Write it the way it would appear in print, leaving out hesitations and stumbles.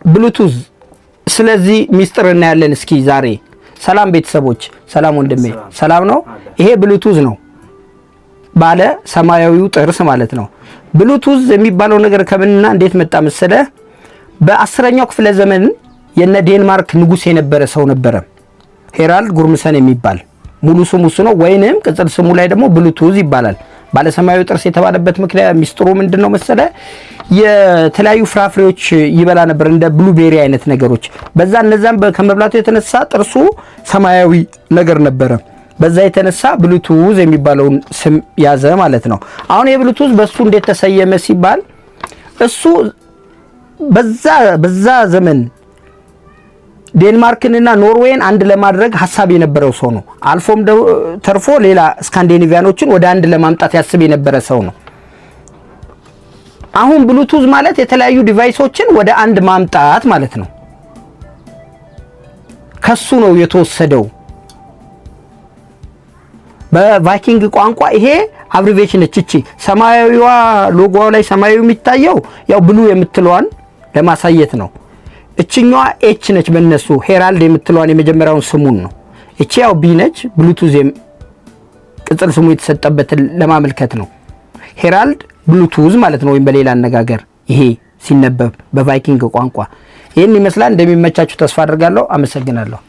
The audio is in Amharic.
ብሉቱዝ ስለዚህ ሚስጥር እናያለን እስኪ ዛሬ ሰላም ቤተሰቦች ሰላም ወንድሜ ሰላም ነው ይሄ ብሉቱዝ ነው ባለ ሰማያዊው ጥርስ ማለት ነው ብሉቱዝ የሚባለው ነገር ከምንና እንዴት መጣ መሰለ በ10ኛው ክፍለ ዘመን የነ ዴንማርክ ንጉስ የነበረ ሰው ነበረ ሄራልድ ጉርምሰን የሚባል ሙሉ ስሙ ነው ወይንም ቅጽል ስሙ ላይ ደግሞ ብሉቱዝ ይባላል ባለ ሰማያዊ ጥርስ የተባለበት ምክንያት ሚስጥሩ ምንድነው መሰለ የተለያዩ ፍራፍሬዎች ይበላ ነበር እንደ ብሉቤሪ አይነት ነገሮች በዛ እነዛም ከመብላቱ የተነሳ ጥርሱ ሰማያዊ ነገር ነበረ በዛ የተነሳ ብሉቱዝ የሚባለው ስም ያዘ ማለት ነው አሁን የብሉቱዝ በሱ እንዴት ተሰየመ ሲባል እሱ በዛ ዘመን ዴንማርክንና ኖርዌይን አንድ ለማድረግ ሐሳብ የነበረው ሰው ነው አልፎም ተርፎ ሌላ ስካንዲኔቪያኖችን ወደ አንድ ለማምጣት ያስብ የነበረ ሰው ነው አሁን ብሉቱዝ ማለት የተለያዩ ዲቫይሶችን ወደ አንድ ማምጣት ማለት ነው ከሱ ነው የተወሰደው በቫይኪንግ ቋንቋ ይሄ አብሪቬሽን እቺ ሰማያዊዋ ሎጎው ላይ ሰማያዊው የሚታየው ያው ብሉ የምትለዋን ለማሳየት ነው እቺኛዋ ኤች ነች በእነሱ ሄራልድ የምትለዋን የመጀመሪያውን ስሙን ነው እቺ ያው ቢ ነች ብሉቱዝ ቅጽል ስሙ የተሰጠበት ለማመልከት ነው ሄራልድ ብሉቱዝ ማለት ነው ወይም በሌላ አነጋገር ይሄ ሲነበብ በቫይኪንግ ቋንቋ ይሄን ይመስላል እንደሚመቻችሁ ተስፋ አደርጋለሁ አመሰግናለሁ